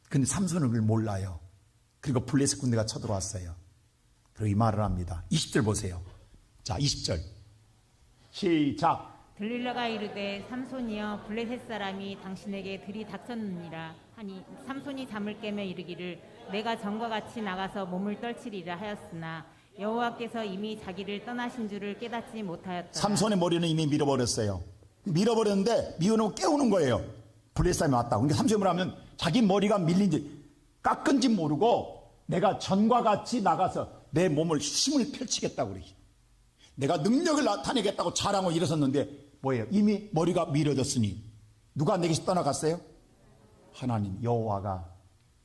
근데 삼손은 그걸 몰라요. 그리고 블레셋 군대가 쳐들어왔어요. 그리고 이 말을 합니다. 20절 보세요. 자, 20절 시작. 들릴라가 이르되 삼손이여 블레셋 사람이 당신에게 들이닥쳤느니라 하니 삼손이 잠을 깨며 이르기를 내가 전과 같이 나가서 몸을 떨치리라 하였으나 여호와께서 이미 자기를 떠나신 줄을 깨닫지 못하였더라. 삼손의 머리는 이미 밀어버렸어요. 밀어버렸는데 미워놓고 깨우는 거예요. 블레셋 사람이 왔다. 그러니까 삼손이 뭐라면 자기 머리가 밀린지 깎은지 모르고 내가 전과 같이 나가서 내 몸을 힘을 펼치겠다고 그래. 내가 능력을 나타내겠다고 자랑하고 일어섰는데 뭐예요? 이미 머리가 밀어졌으니 누가 내게서 떠나갔어요? 하나님 여호와가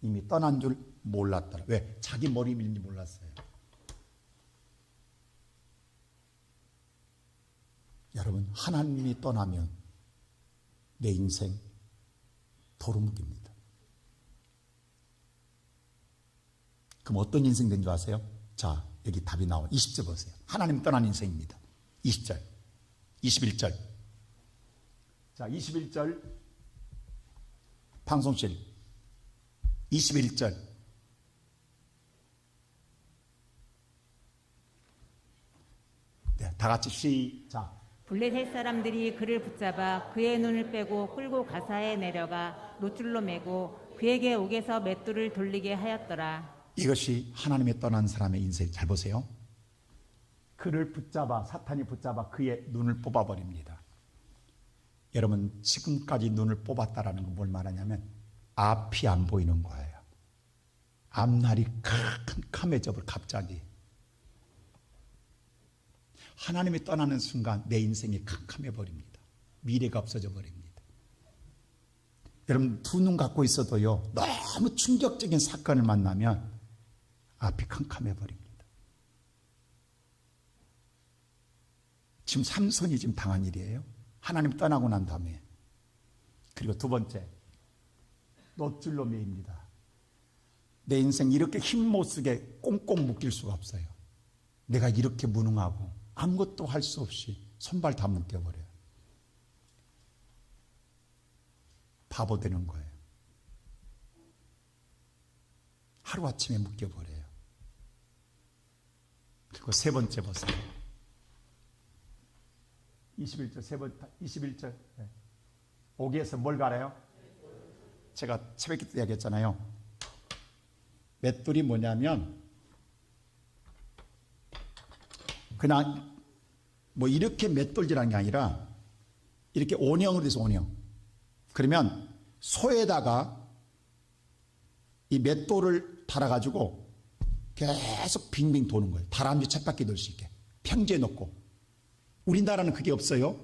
이미 떠난 줄 몰랐더라. 왜? 자기 머리 밀린지 몰랐어요. 여러분, 하나님이 떠나면 내 인생 도루묵입니다. 그럼 어떤 인생 된 줄 아세요? 자, 여기 답이 나와요. 20절 보세요. 하나님 떠난 인생입니다. 20절, 21절. 자, 21절 방송실 21절. 네, 다 같이 시작. 블레셋 사람들이 그를 붙잡아 그의 눈을 빼고 끌고 가사에 내려가 노줄로 매고 그에게 옥에서 맷돌을 돌리게 하였더라. 이것이 하나님의 떠난 사람의 인생. 잘 보세요. 그를 붙잡아, 사탄이 붙잡아 그의 눈을 뽑아버립니다. 여러분, 지금까지 눈을 뽑았다라는 건 뭘 말하냐면 앞이 안 보이는 거예요. 앞날이 캄캄해져 버려. 갑자기 하나님이 떠나는 순간 내 인생이 캄캄해 버립니다. 미래가 없어져 버립니다. 여러분, 두 눈 갖고 있어도요, 너무 충격적인 사건을 만나면 앞이 캄캄해 버립니다. 지금 삼손이 지금 당한 일이에요. 하나님 떠나고 난 다음에. 그리고 두 번째, 놋줄로 매입니다. 내 인생 이렇게 힘 못 쓰게 꽁꽁 묶일 수가 없어요. 내가 이렇게 무능하고 아무것도 할 수 없이 손발 다 묶여버려요. 바보 되는 거예요. 하루아침에 묶여버려요. 그리고 세 번째 보세요. 21절, 세 번째, 21절. 네. 옥에서 뭘 갈아요? 제가 새벽에 이야기했잖아요. 맷돌이 뭐냐면 그냥 뭐 이렇게 맷돌질하는 게 아니라 이렇게 원형으로 돼서 원형. 그러면 소에다가 이 맷돌을 달아가지고 계속 빙빙 도는 거예요. 다람쥐 쳇바퀴 돌 수 있게. 평지에 놓고. 우리나라는 그게 없어요.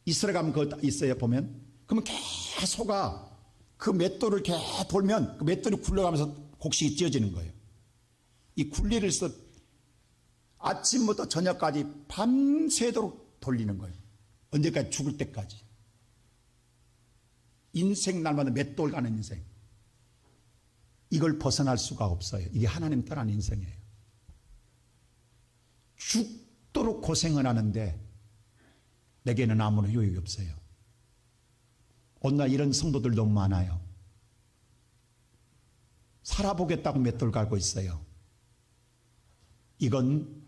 이스라엘 가면 그거 있어요, 보면. 그러면 계속 소가 그 맷돌을 계속 돌면 그 맷돌이 굴러가면서 곡식이 찧어지는 거예요. 이 굴리를 써 아침부터 저녁까지 밤새도록 돌리는 거예요. 언제까지? 죽을 때까지. 인생 날마다 맷돌 가는 인생. 이걸 벗어날 수가 없어요. 이게 하나님 떠난 인생이에요. 죽도록 고생을 하는데 내게는 아무런 유익이 없어요. 오늘 이런 성도들 너무 많아요. 살아보겠다고 맷돌 갈고 있어요. 이건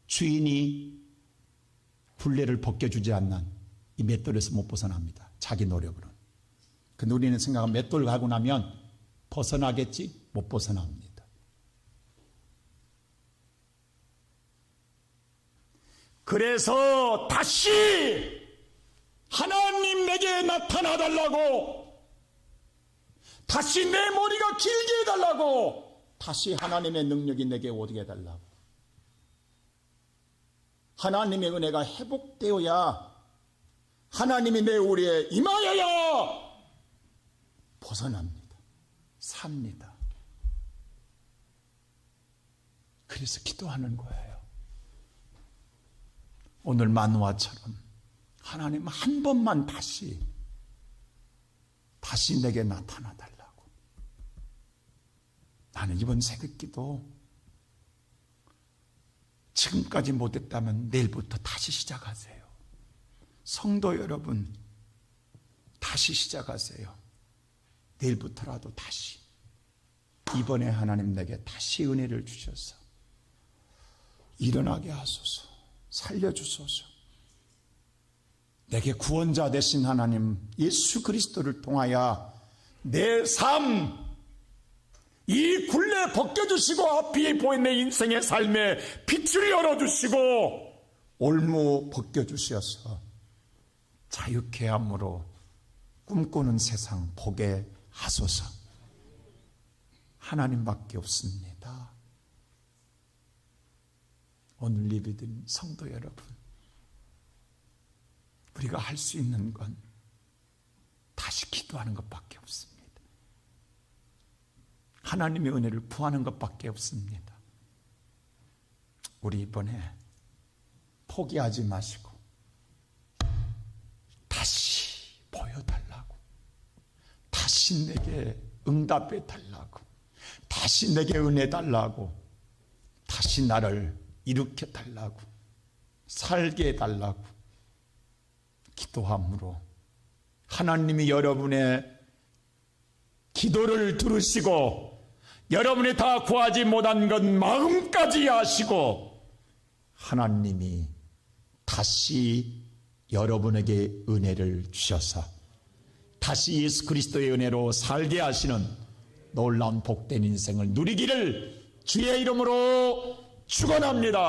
주인이 굴레를 벗겨주지 않는 이 맷돌에서 못 벗어납니다. 자기 노력으로는. 근데 우리는 생각하면 맷돌 가고 나면 벗어나겠지? 못 벗어납니다. 그래서 다시 하나님 내게 나타나달라고, 다시 내 머리가 길게 해달라고, 다시 하나님의 능력이 내게 오게 해달라고. 하나님의 은혜가 회복되어야, 하나님이 내 우리에 임하여야 벗어납니다. 삽니다. 그래서 기도하는 거예요. 오늘 만화처럼 하나님 한 번만 다시 내게 나타나 달라고. 나는 이번 새벽기도 지금까지 못했다면 내일부터 다시 시작하세요. 성도 여러분, 다시 시작하세요. 내일부터라도 다시. 이번에 하나님 내게 다시 은혜를 주셔서 일어나게 하소서. 살려주소서. 내게 구원자 되신 하나님 예수 그리스도를 통하여 내 삶, 이 굴레 벗겨주시고 앞이 보이는 내 인생의 삶에 빛을 열어주시고 올무 벗겨주셔서 자유케 함으로 꿈꾸는 세상 보게 하소서. 하나님밖에 없습니다. 오늘 예배드린 성도 여러분, 우리가 할 수 있는 건 다시 기도하는 것밖에 없습니다. 하나님의 은혜를 구하는 것밖에 없습니다. 우리 이번에 포기하지 마시고 다시 보여달라고, 다시 내게 응답해 달라고, 다시 내게 은혜 달라고, 다시 나를 일으켜 달라고, 살게 해달라고 기도함으로 하나님이 여러분의 기도를 들으시고 여러분이 다 구하지 못한 것 마음까지 아시고 하나님이 다시 여러분에게 은혜를 주셔서 다시 예수 그리스도의 은혜로 살게 하시는 놀라운 복된 인생을 누리기를 주의 이름으로 축원합니다.